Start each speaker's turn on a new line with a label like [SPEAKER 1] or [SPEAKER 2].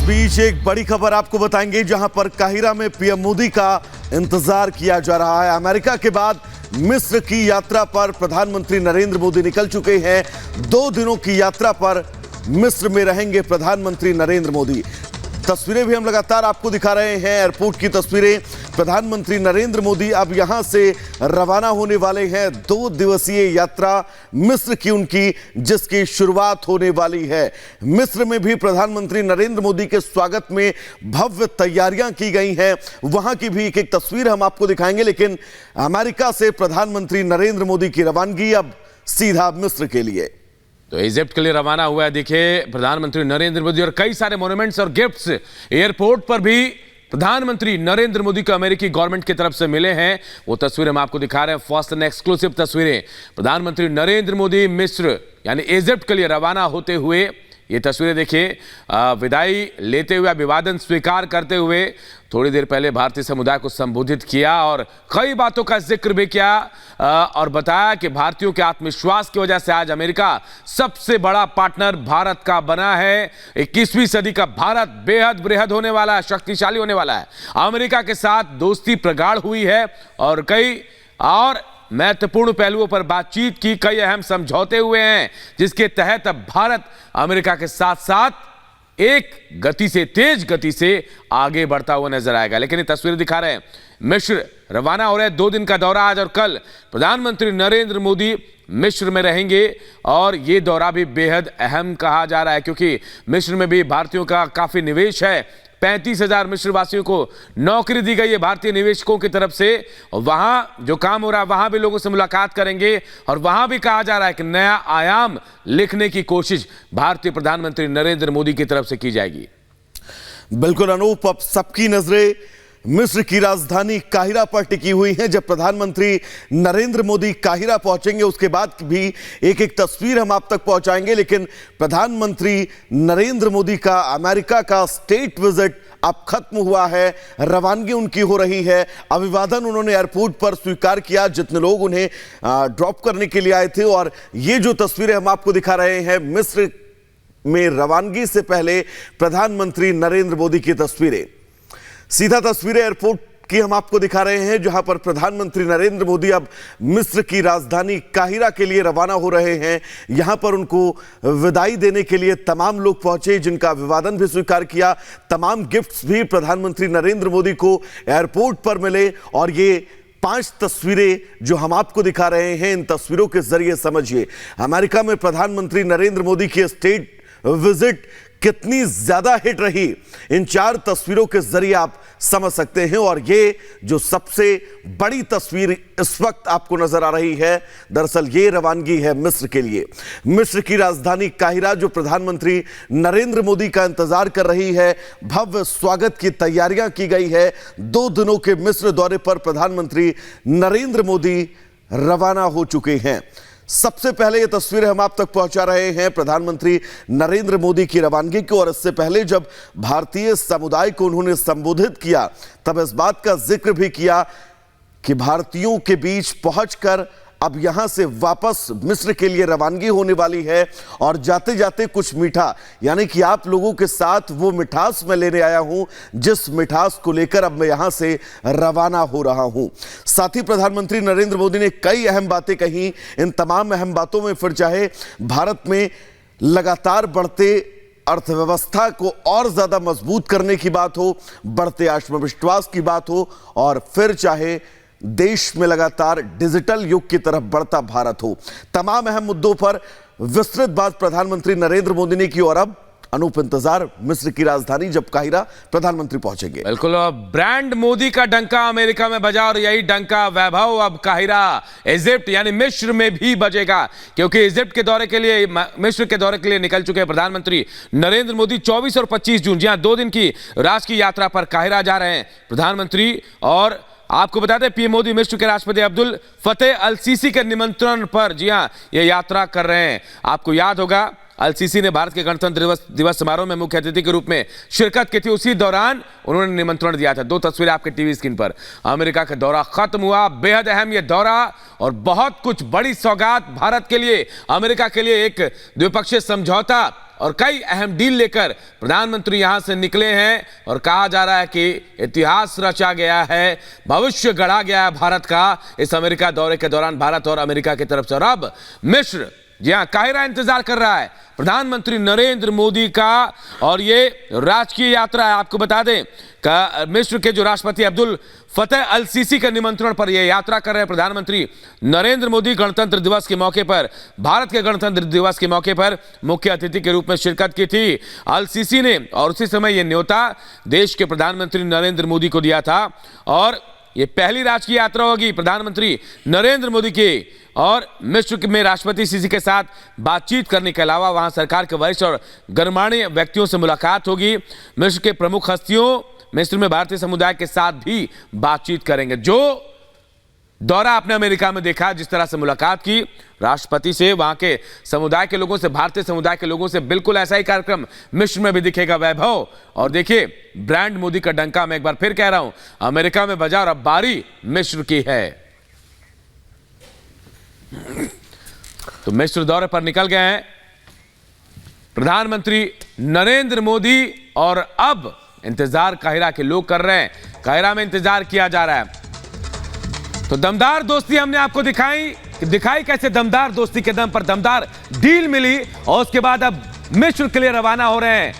[SPEAKER 1] बीच एक बड़ी खबर आपको बताएंगे, जहां पर काहिरा में पीएम मोदी का इंतजार किया जा रहा है। अमेरिका के बाद मिस्र की यात्रा पर प्रधानमंत्री नरेंद्र मोदी निकल चुके हैं। 2 दिनों की यात्रा पर मिस्र में रहेंगे प्रधानमंत्री नरेंद्र मोदी। तस्वीरें भी हम लगातार आपको दिखा रहे हैं, एयरपोर्ट की तस्वीरें। प्रधानमंत्री नरेंद्र मोदी अब यहां से रवाना होने वाले हैं। 2 दिवसीय यात्रा मिस्र की उनकी, जिसकी शुरुआत होने वाली है। मिस्र में भी प्रधानमंत्री नरेंद्र मोदी के स्वागत में भव्य तैयारियां की गई हैं। वहां की भी एक तस्वीर हम आपको दिखाएंगे। लेकिन अमेरिका से प्रधानमंत्री नरेंद्र मोदी की रवानगी अब सीधा मिस्र के लिए।
[SPEAKER 2] तो इजिप्ट के लिए रवाना हुआ है। देखिए प्रधानमंत्री नरेंद्र मोदी और कई सारे मॉन्यूमेंट्स और गिफ्ट्स एयरपोर्ट पर भी प्रधानमंत्री नरेंद्र मोदी को अमेरिकी गवर्नमेंट की तरफ से मिले हैं। वो तस्वीरें हम आपको दिखा रहे हैं, फर्स्ट एंड एक्सक्लूसिव तस्वीरें। प्रधानमंत्री नरेंद्र मोदी मिस्र यानी इजिप्ट के लिए रवाना होते हुए ये तस्वीरें देखिए, विदाई लेते हुए, अभिवादन स्वीकार करते हुए थोड़ी देर पहले भारतीय समुदाय को संबोधित किया और कई बातों का जिक्र भी किया और बताया कि भारतीयों के आत्मविश्वास की वजह से आज अमेरिका सबसे बड़ा पार्टनर भारत का बना है। 21वीं सदी का भारत बेहद बृहद होने वाला है, शक्तिशाली होने वाला है। अमेरिका के साथ दोस्ती प्रगाढ़ हुई है और कई और महत्वपूर्ण पहलुओं पर बातचीत की। कई अहम समझौते हुए हैं, जिसके तहत अब भारत अमेरिका के साथ साथ एक गति से, तेज गति से आगे बढ़ता हुआ नजर आएगा। लेकिन ये तस्वीरें दिखा रहे हैं, मिस्र रवाना हो रहे हैं। 2 दिन का दौरा आज और कल प्रधानमंत्री नरेंद्र मोदी मिस्र में रहेंगे और ये दौरा भी बेहद अहम कहा जा रहा है, क्योंकि मिस्र में भी भारतीयों का काफी निवेश है। 35,000 मिस्र वासियों को नौकरी दी गई है भारतीय निवेशकों की तरफ से। वहां जो काम हो रहा है, वहां भी लोगों से मुलाकात करेंगे और वहां भी कहा जा रहा है कि नया आयाम लिखने की कोशिश भारतीय प्रधानमंत्री नरेंद्र मोदी की तरफ से की जाएगी।
[SPEAKER 1] बिल्कुल अनूप, अब सबकी नजरें मिस्र की राजधानी काहिरा पर टिकी हुई हैं। जब प्रधानमंत्री नरेंद्र मोदी काहिरा पहुंचेंगे, उसके बाद भी एक एक तस्वीर हम आप तक पहुंचाएंगे। लेकिन प्रधानमंत्री नरेंद्र मोदी का अमेरिका का स्टेट विजिट अब खत्म हुआ है, रवानगी उनकी हो रही है। अभिवादन उन्होंने एयरपोर्ट पर स्वीकार किया, जितने लोग उन्हें ड्रॉप करने के लिए आए थे। और ये जो तस्वीरें हम आपको दिखा रहे हैं, मिस्र में रवानगी से पहले प्रधानमंत्री नरेंद्र मोदी की तस्वीरें, सीधा तस्वीरें एयरपोर्ट की हम आपको दिखा रहे हैं, जहां पर प्रधानमंत्री नरेंद्र मोदी अब मिस्र की राजधानी काहिरा के लिए रवाना हो रहे हैं। यहां पर उनको विदाई देने के लिए तमाम लोग पहुंचे, जिनका अभिवादन भी स्वीकार किया। तमाम गिफ्ट्स भी प्रधानमंत्री नरेंद्र मोदी को एयरपोर्ट पर मिले। और ये 5 तस्वीरें जो हम आपको दिखा रहे हैं, इन तस्वीरों के जरिए समझिए अमेरिका में प्रधानमंत्री नरेंद्र मोदी की स्टेट विजिट कितनी ज्यादा हिट रही। इन 4 तस्वीरों के जरिए आप समझ सकते हैं। और ये जो सबसे बड़ी तस्वीर इस वक्त आपको नजर आ रही है, दरअसल ये रवानगी है मिस्र के लिए। मिस्र की राजधानी काहिरा, जो प्रधानमंत्री नरेंद्र मोदी का इंतजार कर रही है। भव्य स्वागत की तैयारियां की गई है। 2 दिनों के मिस्र दौरे पर प्रधानमंत्री नरेंद्र मोदी रवाना हो चुके हैं। सबसे पहले ये तस्वीरें हम आप तक पहुंचा रहे हैं प्रधानमंत्री नरेंद्र मोदी की रवानगी को। और इससे पहले जब भारतीय समुदाय को उन्होंने संबोधित किया, तब इस बात का जिक्र भी किया कि भारतीयों के बीच पहुंचकर अब यहां से वापस मिस्र के लिए रवानगी होने वाली है। और जाते जाते कुछ मीठा, यानी कि आप लोगों के साथ वो मिठास मैं लेने आया हूं, जिस मिठास को लेकर अब मैं यहां से रवाना हो रहा हूं। साथ ही प्रधानमंत्री नरेंद्र मोदी ने कई अहम बातें कही। इन तमाम अहम बातों में फिर चाहे भारत में लगातार बढ़ते अर्थव्यवस्था को और ज्यादा मजबूत करने की बात हो, बढ़ते आत्मविश्वास की बात हो, और फिर चाहे देश में लगातार डिजिटल युग की तरफ बढ़ता भारत हो, तमाम अहम मुद्दों पर विस्तृत बात प्रधानमंत्री नरेंद्र मोदी ने की। और अब अनूप इंतजार मिस्र की राजधानी जब काहिरा प्रधानमंत्री पहुंचेंगे।
[SPEAKER 2] बिल्कुल, ब्रांड मोदी का डंका अमेरिका में बजा और यही डंका वैभव अब काहिरा इजिप्ट यानी मिस्र में भी बजेगा, क्योंकि इजिप्ट के दौरे के लिए, मिस्र के दौरे के लिए निकल चुके प्रधानमंत्री नरेंद्र मोदी। 24 और 25 जून, जी हां, 2 दिन की राष्ट्रीय यात्रा पर काहिरा जा रहे हैं प्रधानमंत्री। और आपको बता दें, पीएम मोदी मिस्र के राष्ट्रपति अब्दुल फतेह अल सीसी के निमंत्रण पर, जी हां, यह यात्रा कर रहे हैं। आपको याद होगा, अल सीसी ने भारत के गणतंत्र दिवस समारोह में मुख्य अतिथि के रूप में शिरकत की थी। उसी दौरान उन्होंने निमंत्रण दिया था। 2 तस्वीरें आपके टीवी स्क्रीन पर। अमेरिका का दौरा खत्म हुआ, बेहद अहम यह दौरा और बहुत कुछ बड़ी सौगात भारत के लिए, अमेरिका के लिए। एक द्विपक्षीय समझौता और कई अहम डील लेकर प्रधानमंत्री यहां से निकले हैं और कहा जा रहा है कि इतिहास रचा गया है, भविष्य गढ़ा गया है भारत का इस अमेरिका दौरे के दौरान भारत और अमेरिका की तरफ से। और अब मिस्र, जी हां, काहिरा इंतजार कर रहा है प्रधानमंत्री नरेंद्र मोदी का और ये राजकीय यात्रा है। आपको बता दें कि मिस्र के जो राष्ट्रपति अब्दुल फतेह अल सीसी के निमंत्रण पर यह यात्रा कर रहे हैं प्रधानमंत्री नरेंद्र मोदी। गणतंत्र दिवस के मौके पर, भारत के गणतंत्र दिवस के मौके पर मुख्य अतिथि के रूप में शिरकत की थी अल सीसी ने, और उसी समय यह न्योता देश के प्रधानमंत्री नरेंद्र मोदी को दिया था। और यह पहली राजकीय यात्रा होगी प्रधानमंत्री नरेंद्र मोदी की, और मिस्र में राष्ट्रपति सीसी के साथ बातचीत करने के अलावा वहां सरकार के वरिष्ठ और गणमान्य व्यक्तियों से मुलाकात होगी। मिस्र के प्रमुख हस्तियों, मिस्र में भारतीय समुदाय के साथ भी बातचीत करेंगे। जो दौरा आपने अमेरिका में देखा, जिस तरह से मुलाकात की राष्ट्रपति से, वहां के समुदाय के लोगों से, भारतीय समुदाय के लोगों से, बिल्कुल ऐसा ही कार्यक्रम मिस्र में भी दिखेगा वैभव। और देखिए, ब्रांड मोदी का डंका मैं एक बार फिर कह रहा हूं, अमेरिका में बजा और अब बारी मिस्र की है। तो मिस्र दौरे पर निकल गए हैं प्रधानमंत्री नरेंद्र मोदी और अब इंतजार काहिरा के लोग कर रहे हैं, काहिरा में इंतजार किया जा रहा है। तो दमदार दोस्ती हमने आपको दिखाई कैसे दमदार दोस्ती के दम पर दमदार डील मिली, और उसके बाद अब मिस्र के लिए रवाना हो रहे हैं।